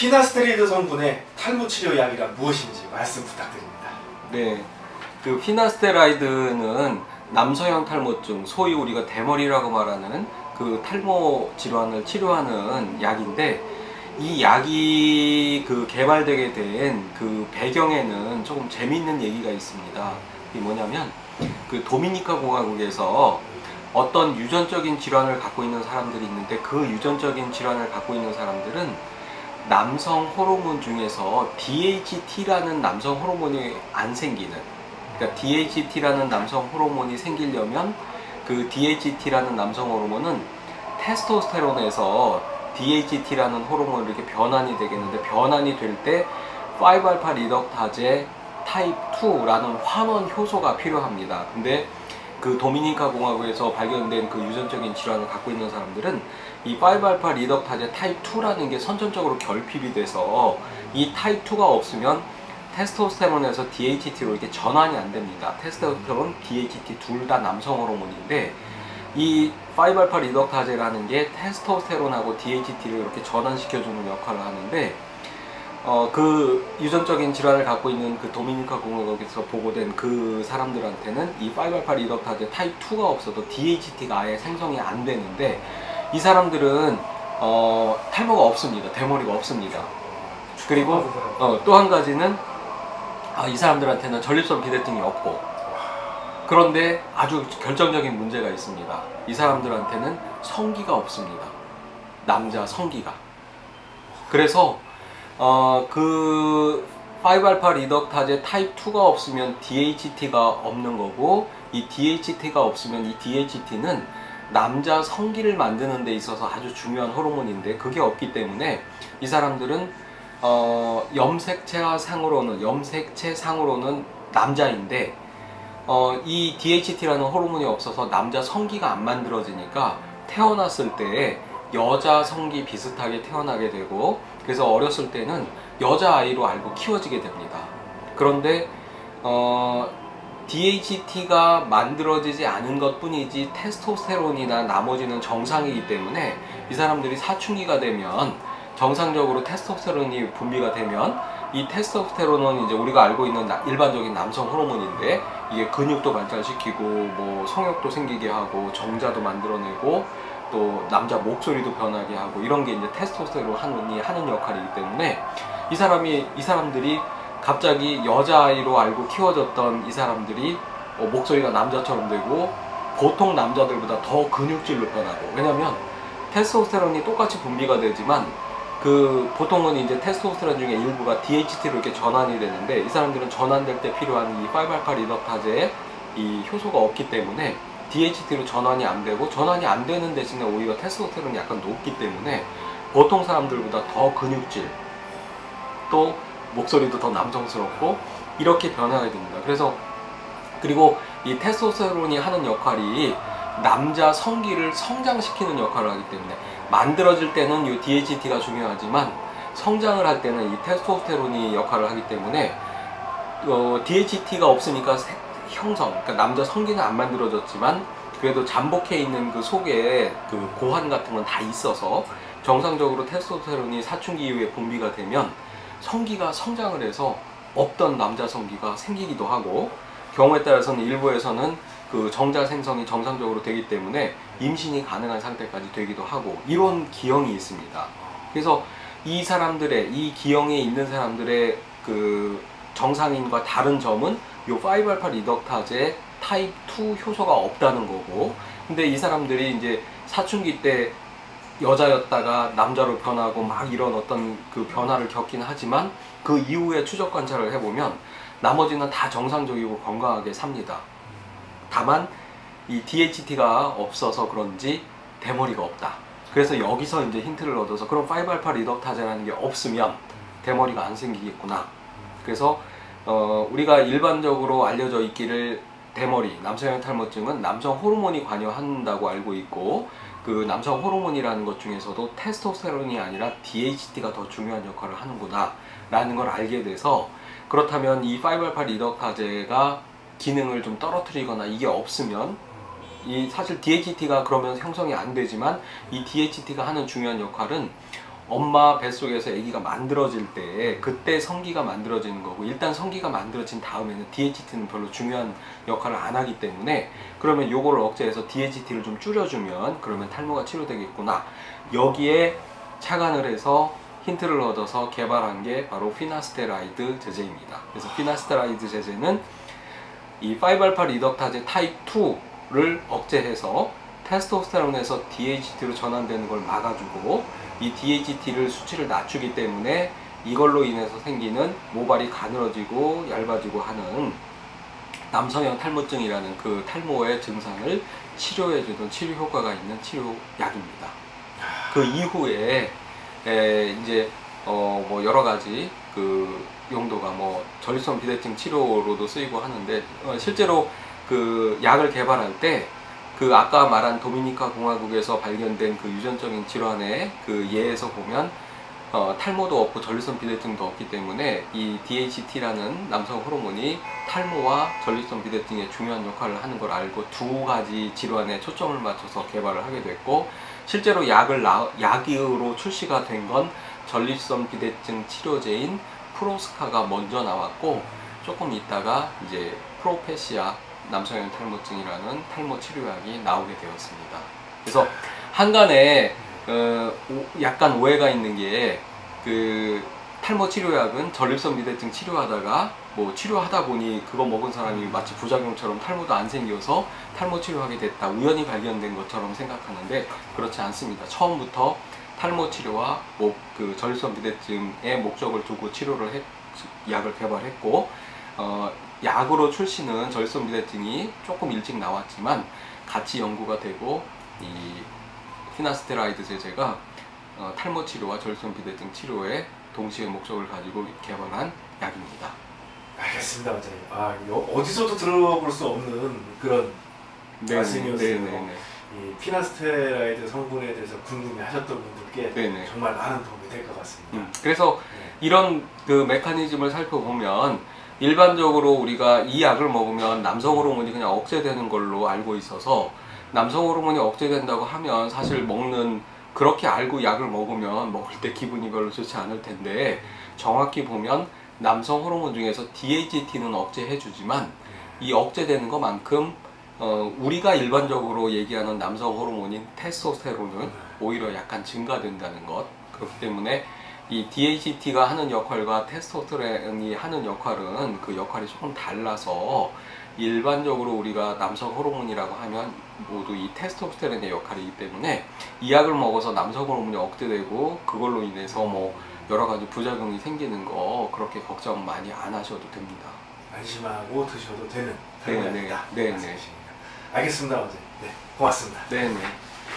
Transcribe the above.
피나스테리드 성분의 탈모 치료 약이란 무엇인지 말씀 부탁드립니다. 네, 그 피나스테라이드는 남성형 탈모증, 소위 우리가 대머리라고 말하는 그 탈모 질환을 치료하는 약인데, 이 약이 그 개발되게 된 그 배경에는 조금 재미있는 얘기가 있습니다. 이게 뭐냐면, 그 도미니카 공화국에서 어떤 유전적인 질환을 갖고 있는 사람들이 있는데, 그 유전적인 질환을 갖고 있는 사람들은 남성 호르몬 중에서 DHT라는 남성 호르몬이 안 생기는, 그러니까 DHT라는 남성 호르몬이 생기려면 그 DHT라는 남성 호르몬은 테스토스테론에서 DHT라는 호르몬으로 이렇게 변환이 되겠는데, 변환이 될 때 5알파 리덕타제 타입 2라는 환원 효소가 필요합니다. 근데 그 도미니카 공화국에서 발견된 그 유전적인 질환을 갖고 있는 사람들은 이 5알파 리덕타제 타입 2라는 게 선천적으로 결핍이 돼서 이 타입 2가 없으면 테스토스테론에서 DHT로 이렇게 전환이 안 됩니다. 테스토스테론, DHT 둘 다 남성 호르몬인데, 이 5알파 리덕타제라는 게 테스토스테론하고 DHT를 이렇게 전환시켜주는 역할을 하는데, 그 유전적인 질환을 갖고 있는 그 도미니카 공화국에서 보고된 그 사람들한테는 이 5알파 리덕타제 타입 2가 없어도 DHT가 아예 생성이 안 되는데, 이 사람들은 탈모가 없습니다. 대머리가 없습니다. 그리고 또 한 가지는 이 사람들한테는 전립선 비대증이 없고, 그런데 아주 결정적인 문제가 있습니다. 이 사람들한테는 성기가 없습니다. 남자 성기가. 그래서 그 5알파 리덕타제 타입 2가 없으면 DHT가 없는 거고, 이 DHT가 없으면 이 DHT는 남자 성기를 만드는 데 있어서 아주 중요한 호르몬인데, 그게 없기 때문에 이 사람들은 염색체상으로는 남자인데, 이 DHT라는 호르몬이 없어서 남자 성기가 안 만들어지니까 태어났을 때 여자 성기 비슷하게 태어나게 되고, 그래서 어렸을 때는 여자아이로 알고 키워지게 됩니다. 그런데 DHT가 만들어지지 않은 것 뿐이지 테스토스테론이나 나머지는 정상이기 때문에, 이 사람들이 사춘기가 되면 정상적으로 테스토스테론이 분비가 되면, 이 테스토스테론은 이제 우리가 알고 있는 일반적인 남성 호르몬인데, 이게 근육도 발달시키고 뭐 성욕도 생기게 하고 정자도 만들어내고 또 남자 목소리도 변하게 하고, 이런 게 이제 테스토스테론이 하는 역할이기 때문에, 이 사람들이 갑자기 여자아이로 알고 키워졌던 이 사람들이 목소리가 남자처럼 되고, 보통 남자들보다 더 근육질로 변하고, 왜냐면 테스토스테론이 똑같이 분비가 되지만 그 보통은 이제 테스토스테론 중에 일부가 DHT로 이렇게 전환이 되는데, 이 사람들은 전환될 때 필요한 이 5알파 리덕타제의 이 효소가 없기 때문에 DHT로 전환이 안 되고, 전환이 안 되는 대신에 오히려 테스토스테론이 약간 높기 때문에 보통 사람들보다 더 근육질, 또 목소리도 더 남성스럽고 이렇게 변하게 됩니다. 그리고 이 테스토스테론이 하는 역할이 남자 성기를 성장시키는 역할을 하기 때문에, 만들어질 때는 이 DHT가 중요하지만 성장을 할 때는 이 테스토스테론이 역할을 하기 때문에, DHT가 없으니까 그러니까 남자 성기는 안 만들어졌지만 그래도 잠복해 있는 그 속에 그 고환 같은 건 다 있어서 정상적으로 테스토스테론이 사춘기 이후에 분비가 되면 성기가 성장을 해서 없던 남자 성기가 생기기도 하고, 경우에 따라서는 일부에서는 그 정자 생성이 정상적으로 되기 때문에 임신이 가능한 상태까지 되기도 하고, 이런 기형이 있습니다. 그래서 이 기형에 있는 사람들의 그 정상인과 다른 점은 요 5알파 리덕타제 타입 2 효소가 없다는 거고, 근데 이 사람들이 이제 사춘기 때 여자였다가 남자로 변하고 막 이런 어떤 그 변화를 겪긴 하지만, 그 이후에 추적 관찰을 해보면 나머지는 다 정상적이고 건강하게 삽니다. 다만 이 DHT가 없어서 그런지 대머리가 없다. 그래서 여기서 이제 힌트를 얻어서, 그럼 5알파 리덕타제라는 게 없으면 대머리가 안 생기겠구나. 그래서 우리가 일반적으로 알려져 있기를 대머리, 남성형 탈모증은 남성 호르몬이 관여한다고 알고 있고, 그 남성 호르몬이라는 것 중에서도 테스토스테론이 아니라 DHT가 더 중요한 역할을 하는구나 라는 걸 알게 돼서, 그렇다면 이 5알파 리덕타제가 기능을 좀 떨어뜨리거나 이게 없으면, 사실 DHT가 그러면 형성이 안 되지만 이 DHT가 하는 중요한 역할은 엄마 뱃속에서 아기가 만들어질 때 그때 성기가 만들어지는 거고, 일단 성기가 만들어진 다음에는 DHT는 별로 중요한 역할을 안 하기 때문에, 그러면 요거를 억제해서 DHT를 좀 줄여주면 그러면 탈모가 치료되겠구나, 여기에 착안을 해서 힌트를 얻어서 개발한 게 바로 피나스테라이드 제제입니다. 그래서 피나스테라이드 제제는 이 5알파 리덕타제 타입 2를 억제해서 테스토스테론에서 DHT로 전환되는 걸 막아주고, 이 DHT를 수치를 낮추기 때문에 이걸로 인해서 생기는 모발이 가늘어지고 얇아지고 하는 남성형 탈모증이라는 그 탈모의 증상을 치료해주는 치료 효과가 있는 치료약입니다. 그 이후에 이제 뭐 여러 가지 그 용도가 뭐 전립선 비대증 치료로도 쓰이고 하는데, 실제로 그 약을 개발할 때 그 아까 말한 도미니카 공화국에서 발견된 그 유전적인 질환의 그 예에서 보면 탈모도 없고 전립선 비대증도 없기 때문에 이 DHT라는 남성 호르몬이 탈모와 전립선 비대증에 중요한 역할을 하는 걸 알고 두 가지 질환에 초점을 맞춰서 개발을 하게 됐고, 실제로 약으로 출시가 된 건 전립선 비대증 치료제인 프로스카가 먼저 나왔고, 조금 있다가 이제 프로페시아 남성형 탈모증이라는 탈모 치료약이 나오게 되었습니다. 그래서 한간에 약간 오해가 있는 게, 그 탈모 치료약은 전립선 비대증 치료하다가 뭐 치료하다 보니 그거 먹은 사람이 마치 부작용처럼 탈모도 안 생겨서 탈모 치료하게 됐다, 우연히 발견된 것처럼 생각하는데 그렇지 않습니다. 처음부터 탈모 치료와 그 전립선 비대증의 목적을 두고 약을 개발했고, 약으로 출시는 전립선 비대증이 조금 일찍 나왔지만 같이 연구가 되고, 이 피나스테라이드 제제가 탈모 치료와 전립선 비대증 치료에 동시에 목적을 가지고 개발한 약입니다. 알겠습니다, 원장님. 이거 어디서도 들어볼 수 없는 그런 말씀이었어요. 이 피나스테라이드 성분에 대해서 궁금해하셨던 분들께 정말 많은 도움이 될 것 같습니다. 그래서 이런 그 메커니즘을 살펴보면, 일반적으로 우리가 이 약을 먹으면 남성 호르몬이 그냥 억제되는 걸로 알고 있어서, 남성 호르몬이 억제된다고 하면 사실 그렇게 알고 약을 먹으면 먹을 때 기분이 별로 좋지 않을 텐데, 정확히 보면 남성 호르몬 중에서 DHT는 억제해주지만 이 억제되는 것만큼 우리가 일반적으로 얘기하는 남성 호르몬인 테스토스테론은 오히려 약간 증가된다는 것. 그렇기 때문에 이 DHT가 하는 역할과 테스토스테론이 하는 역할은 그 역할이 조금 달라서, 일반적으로 우리가 남성 호르몬이라고 하면 모두 이 테스토스테론의 역할이기 때문에 이 약을 먹어서 남성 호르몬이 억제되고 그걸로 인해서 뭐 여러 가지 부작용이 생기는 거 그렇게 걱정 많이 안 하셔도 됩니다. 안심하고 드셔도 되는 네네. 알겠습니다, 원장님. 네, 고맙습니다. 네네.